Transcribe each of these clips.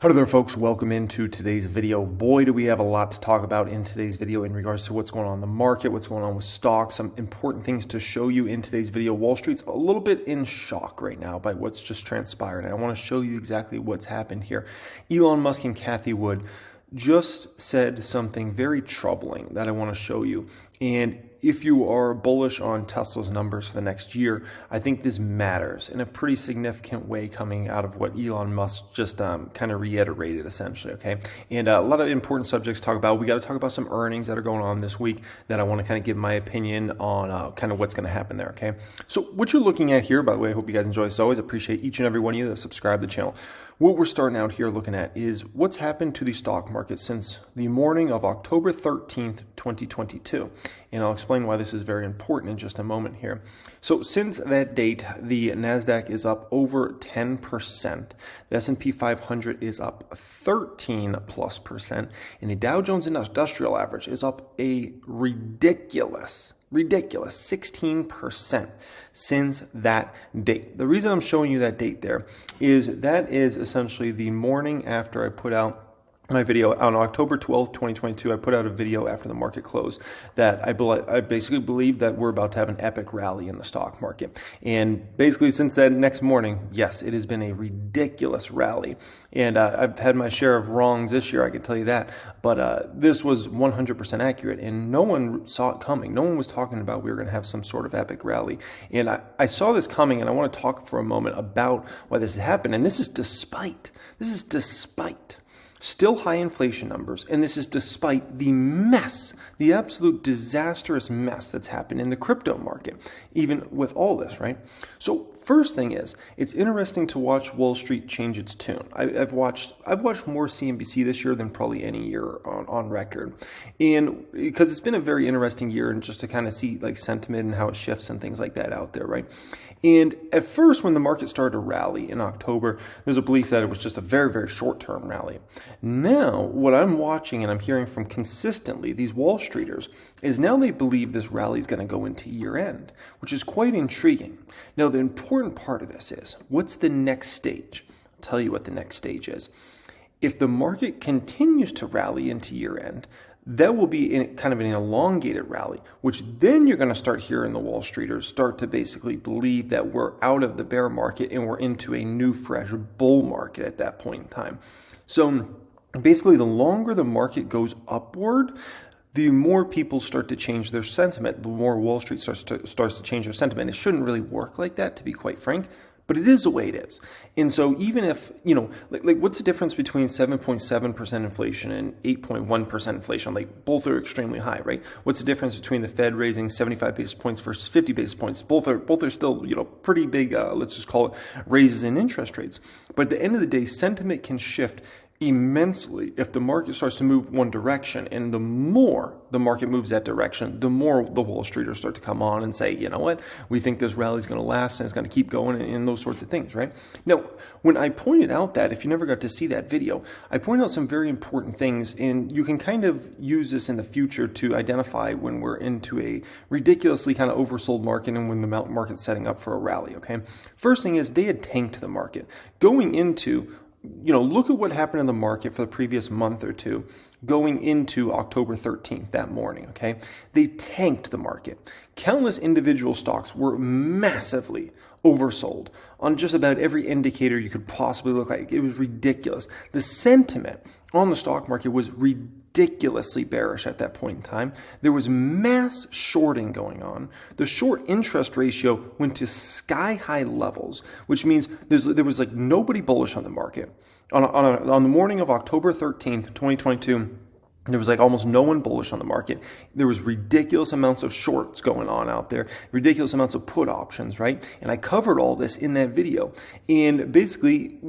Hello there folks, welcome into today's video. Boy, do we have a lot to talk about in today's video in regards to what's going on in the market, what's going on with stocks, some important things to show you in today's video. Wall Street's a little bit in shock right now by what's just transpired, and I want to show you exactly what's happened here. Elon Musk and Cathie Wood just said something very troubling that I want to show you. And if you are bullish on Tesla's numbers for the next year, I think this matters in a pretty significant way coming out of what Elon Musk just kind of reiterated essentially, okay? And a lot of important subjects to talk about. We got to talk about some earnings that are going on this week that I want to kind of give my opinion on kind of what's going to happen there, okay? So what you're looking at here, by the way, I hope you guys enjoy. As always, appreciate each and every one of you that subscribe to the channel. What we're starting out here looking at is what's happened to the stock market since the morning of October 13th, 2022. And I'll explain why this is very important in just a moment here. So since that date, the NASDAQ is up over 10%. The S&P 500 is up 13+%. And the Dow Jones Industrial Average is up a ridiculous 16% since that date. The reason I'm showing you that date there is that is essentially the morning after I put out my video on October 12th, 2022. I put out a video after the market closed that I basically believe that we're about to have an epic rally in the stock market. And basically since that next morning, yes, it has been a ridiculous rally. And I've had my share of wrongs this year, I can tell you that. But this was 100% accurate, and no one saw it coming. No one was talking about we were going to have some sort of epic rally. And I saw this coming, and I want to talk for a moment about why this has happened. And this is despite still high inflation numbers, and this is despite the mess, the absolute disastrous mess that's happened in the crypto market, even with all this, right? So first thing is, it's interesting to watch Wall Street change its tune. I've watched more CNBC this year than probably any year on record, and because it's been a very interesting year, and just to kind of see like sentiment and how it shifts and things like that out there, right? And at first, when the market started to rally in October, there's a belief that it was just a very, very short-term rally. Now, what I'm watching and I'm hearing from consistently these Wall Streeters is now they believe this rally is going to go into year end, which is quite intriguing. Now, the important part of this is, what's the next stage? I'll tell you what the next stage is. If the market continues to rally into year end, that will be in kind of an elongated rally, which then you're going to start hearing the Wall Streeters start to basically believe that we're out of the bear market and we're into a new, fresh bull market at that point in time. So basically, the longer the market goes upward, the more people start to change their sentiment, the more Wall Street starts to change their sentiment. It shouldn't really work like that, to be quite frank, but it is the way it is. And so even if, like what's the difference between 7.7% inflation and 8.1% inflation? Like both are extremely high, right? What's the difference between the Fed raising 75 basis points versus 50 basis points? Both are still, pretty big, let's just call it raises in interest rates. But at the end of the day, sentiment can shift immensely if the market starts to move one direction, and the more the market moves that direction, the more the Wall Streeters start to come on and say, you know what, we think this rally is going to last and it's going to keep going, and those sorts of things, right? Now, when I pointed out that, if you never got to see that video, I pointed out some very important things, and you can kind of use this in the future to identify when we're into a ridiculously kind of oversold market and when the market's setting up for a rally, okay? First thing is, they had tanked the market. Going into look at what happened in the market for the previous month or two going into October 13th, that morning, okay? They tanked the market. Countless individual stocks were massively oversold on just about every indicator you could possibly look like. It was ridiculous. The sentiment on the stock market was ridiculously bearish at that point in time. There was mass shorting going on. The short interest ratio went to sky-high levels, which means there was like nobody bullish on the market. On the morning of October 13th, 2022, there was like almost no one bullish on the market. There was ridiculous amounts of shorts going on out there, ridiculous amounts of put options, right? And I covered all this in that video. And basically,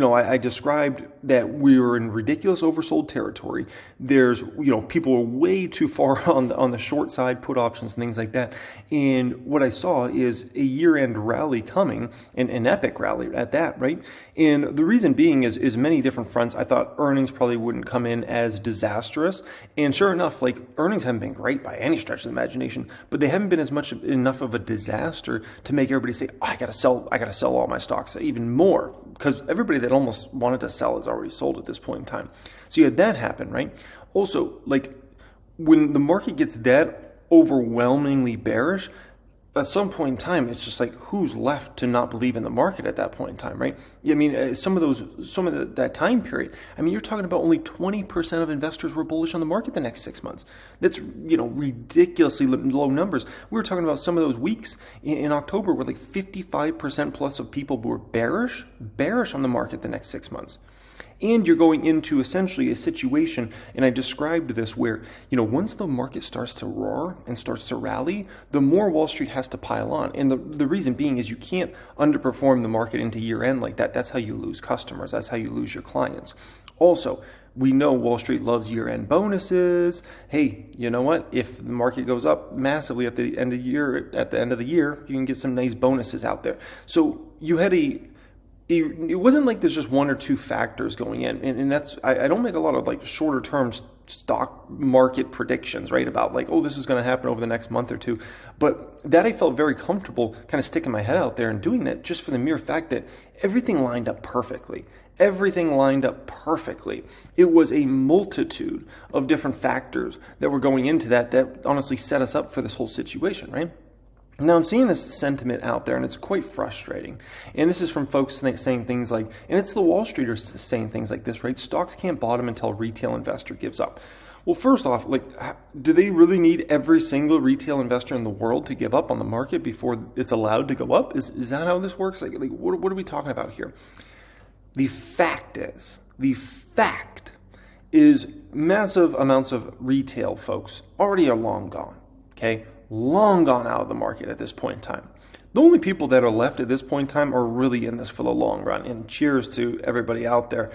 I described that we were in ridiculous oversold territory. There's, people were way too far on the short side, put options and things like that. And what I saw is a year-end rally coming, an epic rally at that, right? And the reason being is many different fronts. I thought earnings probably wouldn't come in as disastrous disastrous. And sure enough, like earnings haven't been great by any stretch of the imagination, but they haven't been enough of a disaster to make everybody say, oh, I gotta sell all my stocks even more, because everybody that almost wanted to sell is already sold at this point in time. So you had that happen, right? Also, like when the market gets that overwhelmingly bearish, at some point in time, it's just like, who's left to not believe in the market at that point in time, right? I mean, that time period, I mean, you're talking about only 20% of investors were bullish on the market the next 6 months. That's, ridiculously low numbers. We were talking about some of those weeks in October where like 55% plus of people were bearish on the market the next 6 months. And you're going into essentially a situation, and I described this, where, once the market starts to roar and starts to rally, the more Wall Street has to pile on. And the reason being is you can't underperform the market into year end like that. That's how you lose customers. That's how you lose your clients. Also, we know Wall Street loves year-end bonuses. Hey, you know what? If the market goes up massively at the end of the year, you can get some nice bonuses out there. So you had it wasn't like there's just one or two factors going in. And that's, I don't make a lot of like shorter term stock market predictions, right? About like, oh, this is going to happen over the next month or two. But that I felt very comfortable kind of sticking my head out there and doing that, just for the mere fact that everything lined up perfectly. Everything lined up perfectly. It was a multitude of different factors that were going into that honestly set us up for this whole situation, right? Now, I'm seeing this sentiment out there, and it's quite frustrating. And this is from folks saying things like, and it's the Wall Streeters saying things like this, right? Stocks can't bottom until a retail investor gives up. Well, first off, like, do they really need every single retail investor in the world to give up on the market before it's allowed to go up? Is that how this works? Like what are we talking about here? The fact is massive amounts of retail folks already are long gone, okay? Long gone out of the market at this point in time. The only people that are left at this point in time are really in this for the long run. And cheers to everybody out there.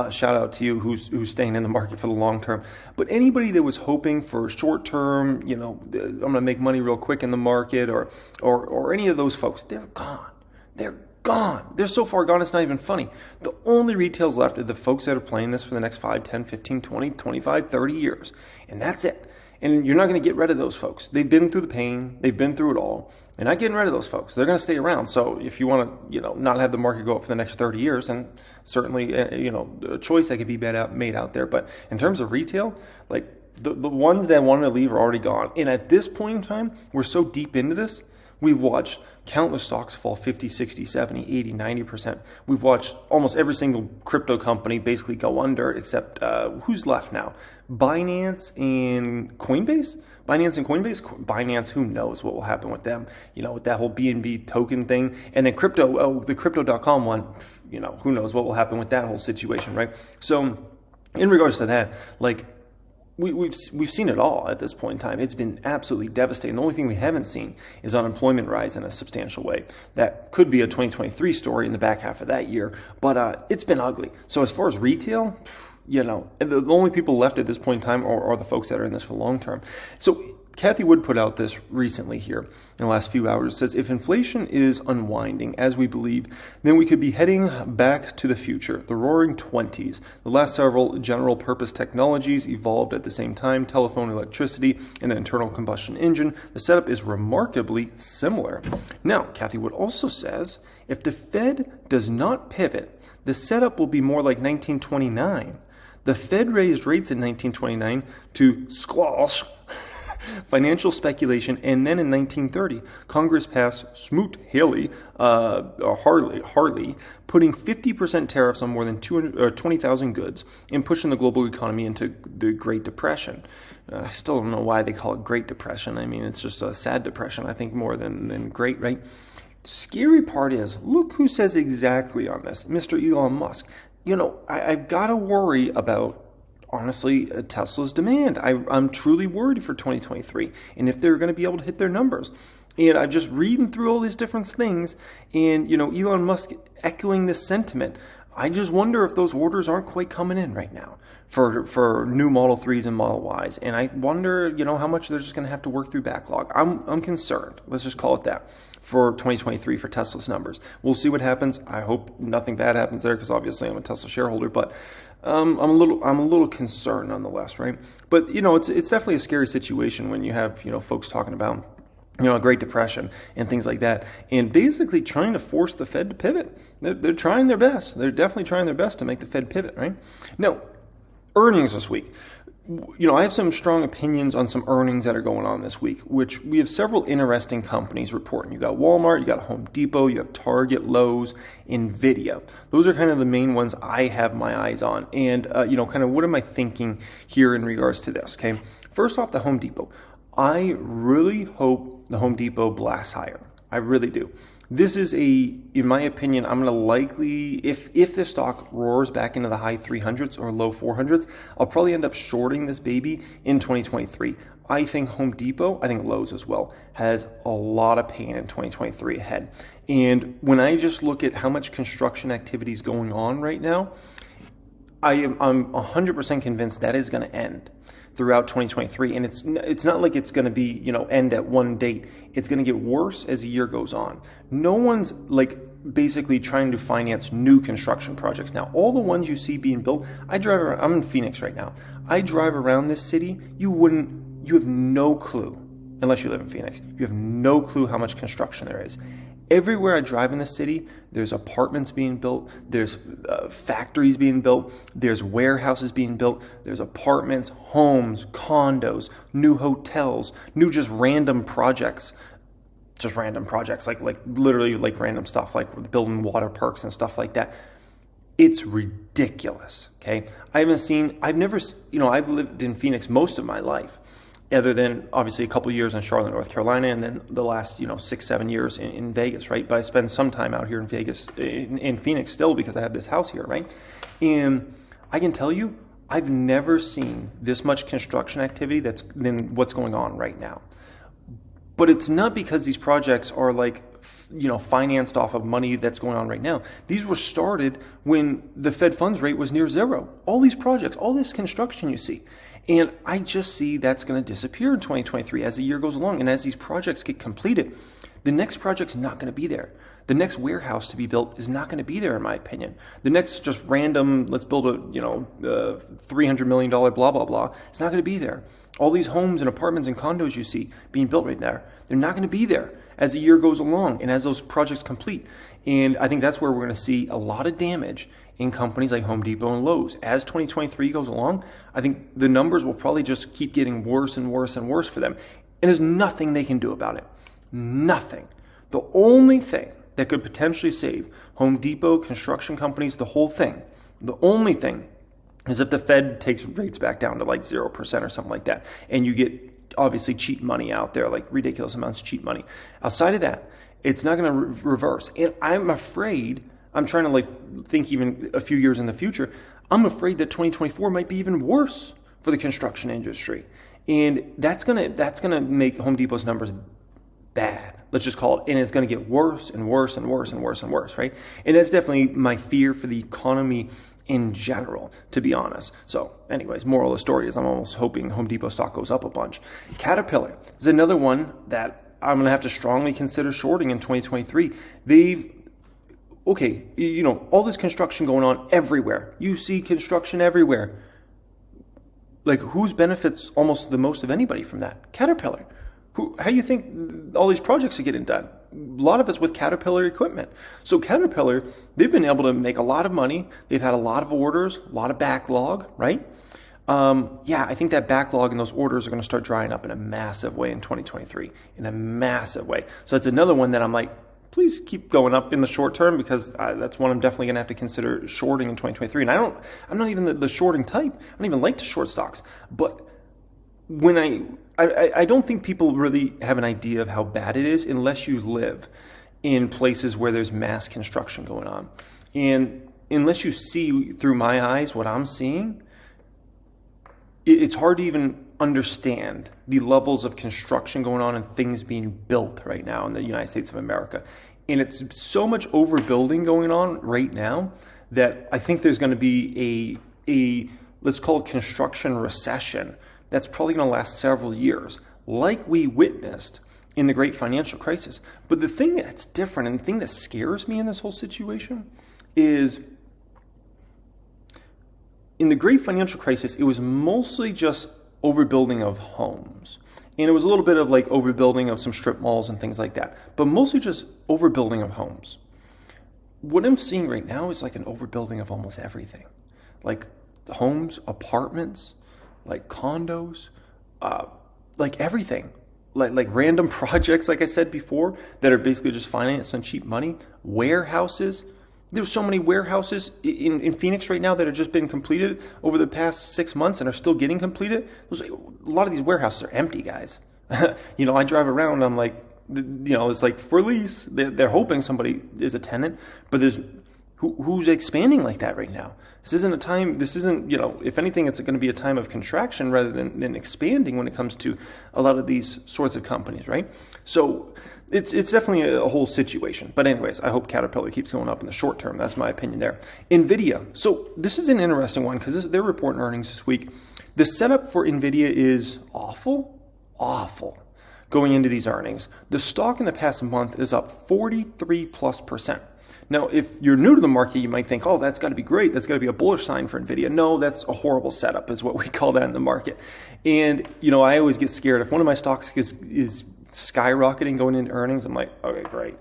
Shout out to you who's staying in the market for the long term. But anybody that was hoping for short term, I'm going to make money real quick in the market, or any of those folks, they're gone. They're gone. They're so far gone, it's not even funny. The only retails left are the folks that are playing this for the next 5, 10, 15, 20, 25, 30 years. And that's it. And you're not going to get rid of those folks. They've been through the pain. They've been through it all. You're not getting rid of those folks. They're going to stay around. So if you want to, not have the market go up for the next 30 years, then certainly, a choice that could be made out there. But in terms of retail, like the ones that wanted to leave are already gone. And at this point in time, we're so deep into this, we've watched countless stocks fall 50, 60, 70, 80, 90%. We've watched almost every single crypto company basically go under, except who's left now? Binance and Coinbase? Binance, who knows what will happen with them, with that whole BNB token thing. And then the crypto.com one, who knows what will happen with that whole situation, right? So in regards to that, like, We've seen it all at this point in time. It's been absolutely devastating. The only thing we haven't seen is unemployment rise in a substantial way. That could be a 2023 story in the back half of that year, but it's been ugly. So as far as retail, the only people left at this point in time are the folks that are in this for long term. So Cathie Wood put out this recently here in the last few hours. It says, if inflation is unwinding, as we believe, then we could be heading back to the future, the roaring 20s. The last several general purpose technologies evolved at the same time, telephone, electricity, and the internal combustion engine. The setup is remarkably similar. Now, Cathie Wood also says, if the Fed does not pivot, the setup will be more like 1929. The Fed raised rates in 1929 to squash financial speculation, and then in 1930, Congress passed Smoot-Hawley, Harley, putting 50% tariffs on more than 20,000 goods and pushing the global economy into the Great Depression. I still don't know why they call it Great Depression. I mean, it's just a sad depression, I think, more than great, right? Scary part is, look who says exactly on this, Mr. Elon Musk. I've got to worry about, honestly, Tesla's demand. I'm truly worried for 2023 and if they're going to be able to hit their numbers. And I'm just reading through all these different things and, Elon Musk echoing this sentiment. I just wonder if those orders aren't quite coming in right now for new Model 3s and Model Ys. And I wonder, how much they're just going to have to work through backlog. I'm concerned. Let's just call it that for 2023 for Tesla's numbers. We'll see what happens. I hope nothing bad happens there because obviously I'm a Tesla shareholder. But I'm a little concerned nonetheless, right? But it's definitely a scary situation when you have folks talking about a Great Depression and things like that, and basically trying to force the Fed to pivot. They're trying their best. They're definitely trying their best to make the Fed pivot, right? Now, earnings this week. I have some strong opinions on some earnings that are going on this week, which we have several interesting companies reporting. You got Walmart, you got Home Depot, you have Target, Lowe's, Nvidia. Those are kind of the main ones I have my eyes on. And, kind of what am I thinking here in regards to this, okay? First off, the Home Depot. I really hope the Home Depot blasts higher. I really do. This is in my opinion, I'm going to likely, if the stock roars back into the high 300s or low 400s, I'll probably end up shorting this baby in 2023. I think Home Depot, I think Lowe's as well, has a lot of pain in 2023 ahead. And when I just look at how much construction activity is going on right now, I'm 100% convinced that is going to end throughout 2023, and it's not like it's going to be end at one date. It's going to get worse as the year goes on. No one's basically trying to finance new construction projects now. All the ones you see being built, I'm in Phoenix right now. I drive around this city. You have no clue, unless you live in Phoenix. You have no clue how much construction there is. Everywhere I drive in the city, there's apartments being built, there's factories being built, there's warehouses being built, there's apartments, homes, condos, new hotels, new just random projects. Like literally like random stuff, like building water parks and stuff like that. It's ridiculous, okay? I've lived in Phoenix most of my life, other than obviously a couple years in Charlotte, North Carolina, and then the last 6-7 years in Vegas, right? But I spend some time out here in Vegas, in Phoenix still, because I have this house here, right? And I can tell you, I've never seen this much construction activity than what's going on right now. But it's not because these projects are financed off of money that's going on right now. These were started when the Fed funds rate was near zero. All these projects, all this construction you see. And I just see that's going to disappear in 2023 as the year goes along. And as these projects get completed, the next project's not going to be there. The next warehouse to be built is not going to be there, in my opinion. The next just random, let's build a $300 million blah, blah, blah. It's not going to be there. All these homes and apartments and condos you see being built right there, they're not going to be there as the year goes along and as those projects complete. And I think that's where we're going to see a lot of damage in companies like Home Depot and Lowe's. As 2023 goes along, I think the numbers will probably just keep getting worse and worse and worse for them. And there's nothing they can do about it. Nothing. The only thing that could potentially save Home Depot, construction companies, the whole thing, the only thing is if the Fed takes rates back down to 0% or something like that, and you get obviously cheap money out there, ridiculous amounts of cheap money. Outside of that, it's not going to reverse. And I'm afraid, I'm trying to think even a few years in the future, I'm afraid that 2024 might be even worse for the construction industry. And that's gonna make Home Depot's numbers bad. Let's just call it. And it's going to get worse and worse and worse and worse and worse, right? And that's definitely my fear for the economy in general, to be honest. So anyways, moral of the story is I'm almost hoping Home Depot stock goes up a bunch. Caterpillar is another one that I'm going to have to strongly consider shorting in 2023. All this construction going on everywhere. You see construction everywhere. Who's benefits almost the most of anybody from that? Caterpillar. How do you think all these projects are getting done? A lot of it's with Caterpillar equipment. So Caterpillar, they've been able to make a lot of money. They've had a lot of orders, a lot of backlog, right? I think that backlog and those orders are going to start drying up in a massive way in 2023, in a massive way. So it's another one that I'm please keep going up in the short term, because that's one I'm definitely going to have to consider shorting in 2023. And I'm not even the shorting type. I don't even like to short stocks. But when I don't think people really have an idea of how bad it is unless you live in places where there's mass construction going on. And unless you see through my eyes what I'm seeing, it's hard to even understand the levels of construction going on and things being built right now in the United States of America. And it's so much overbuilding going on right now that I think there's going to be a let's call it construction recession that's probably going to last several years, like we witnessed in the great financial crisis. But the thing that's different and the thing that scares me in this whole situation is in the great financial crisis, it was mostly just overbuilding of homes. And it was a little bit of like overbuilding of some strip malls and things like that, but mostly just overbuilding of homes. What I'm seeing right now is like an overbuilding of almost everything, like homes, apartments, like condos, like everything, like random projects, like I said before, that are basically just financed on cheap money, warehouses. There's so many warehouses in Phoenix right now that have just been completed over the past 6 months and are still getting completed. A lot of these warehouses are empty, guys. I drive around, I'm like, it's like for lease. They're hoping somebody is a tenant, but there's who's expanding like that right now. This isn't a time, if anything, it's going to be a time of contraction rather than expanding when it comes to a lot of these sorts of companies, right? So it's definitely a whole situation. But anyways, I hope Caterpillar keeps going up in the short term. That's my opinion there. NVIDIA. So this is an interesting one because they're reporting earnings this week. The setup for NVIDIA is awful going into these earnings. The stock in the past month is up 43+%. Now, if you're new to the market, you might think, oh, that's got to be great. That's got to be a bullish sign for NVIDIA. No, that's a horrible setup is what we call that in the market. And, I always get scared. If one of my stocks is skyrocketing going into earnings, I'm like, okay, great.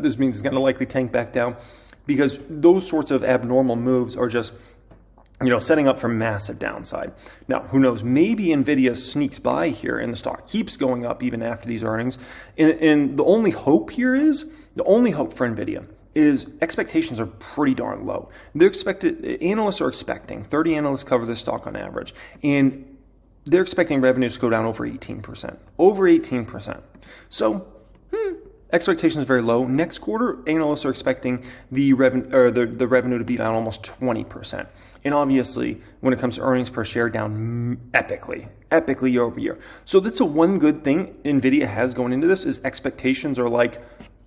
This means it's going to likely tank back down because those sorts of abnormal moves are just setting up for massive downside. Now, who knows? Maybe NVIDIA sneaks by here and the stock keeps going up even after these earnings. And the only hope for NVIDIA is expectations are pretty darn low. Analysts are expecting, 30 analysts cover this stock on average, and they're expecting revenues to go down over 18%. Over 18%. So, expectations are very low. Next quarter, analysts are expecting the revenue to be down almost 20%. And obviously, when it comes to earnings per share, down epically year over year. So that's one good thing NVIDIA has going into this is expectations are like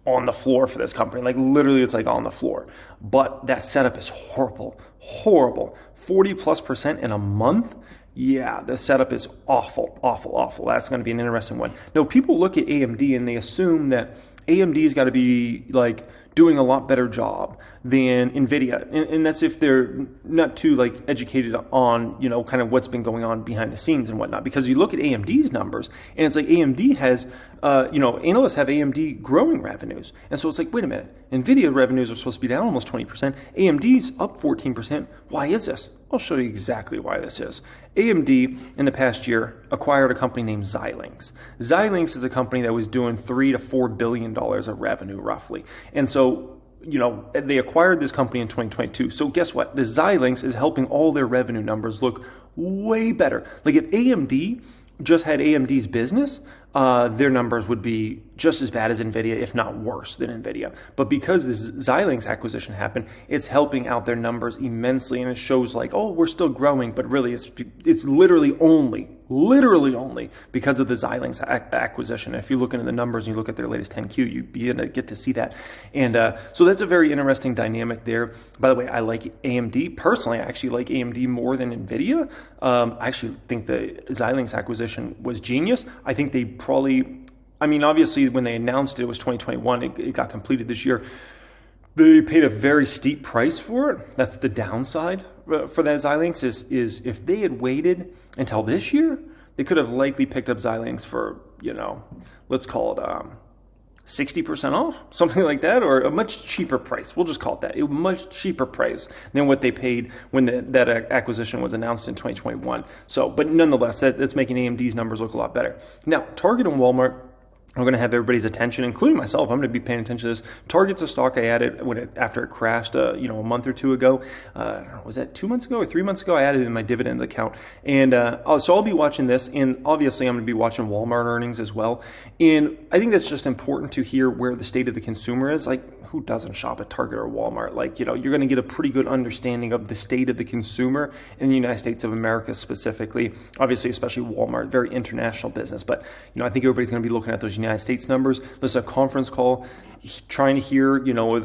on the floor for this company. Like literally it's like on the floor. But that setup is horrible. 40+% in a month. Yeah, the setup is awful. That's going to be an interesting one. Now, people look at AMD and they assume that AMD's got to be like doing a lot better job than NVIDIA. And that's if they're not too like educated on, kind of what's been going on behind the scenes and whatnot. Because you look at AMD's numbers and it's like AMD has, analysts have AMD growing revenues. And so it's like, wait a minute, NVIDIA revenues are supposed to be down almost 20%. AMD's up 14%. Why is this? I'll show you exactly why this is. AMD in the past year acquired a company named Xilinx. Xilinx is a company that was doing $3 to $4 billion of revenue roughly. And so, they acquired this company in 2022. So guess what? The Xilinx is helping all their revenue numbers look way better. Like if AMD just had AMD's business, their numbers would be just as bad as NVIDIA, if not worse than NVIDIA. But because this Xilinx acquisition happened, it's helping out their numbers immensely, and it shows like, oh, we're still growing, but really it's literally only because of the Xilinx acquisition. If you look into the numbers and you look at their latest 10Q, you begin to get to see that. And so that's a very interesting dynamic there. By the way, I like AMD. Personally, I actually like AMD more than NVIDIA. I actually think the Xilinx acquisition was genius. I think they obviously when they announced it was 2021, it got completed this year. They paid a very steep price for it. That's the downside for that Xilinx is if they had waited until this year, they could have likely picked up Xilinx for, let's call it 60% off, something like that, or a much cheaper price. We'll just call it that. A much cheaper price than what they paid when that acquisition was announced in 2021. So, but nonetheless, that's making AMD's numbers look a lot better. Now, Target and Walmart are going to have everybody's attention, including myself. I'm going to be paying attention to this. Target's a stock I added after it crashed, a month or two ago. Was that 2 months ago or 3 months ago? I added it in my dividend account, and so I'll be watching this. And obviously, I'm going to be watching Walmart earnings as well. And I think that's just important to hear where the state of the consumer is. Like, who doesn't shop at Target or Walmart? Like, you're going to get a pretty good understanding of the state of the consumer in the United States of America specifically. Obviously, especially Walmart, very international business. But I think everybody's going to be looking at those United States numbers. This is a conference call trying to hear,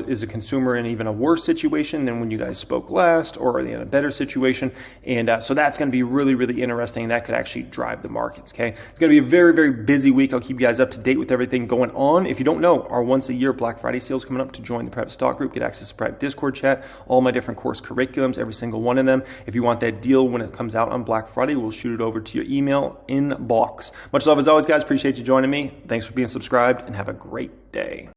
is a consumer in even a worse situation than when you guys spoke last, or are they in a better situation? And so that's going to be really, really interesting. That could actually drive the markets, okay? It's going to be a very, very busy week. I'll keep you guys up to date with everything going on. If you don't know, our once a year Black Friday sale is coming up. To join the private stock group, get access to private Discord chat, all my different course curriculums, every single one of them. If you want that deal when it comes out on Black Friday, we'll shoot it over to your email inbox. Much love as always, guys. Appreciate you joining me. Thanks for being subscribed, and have a great day.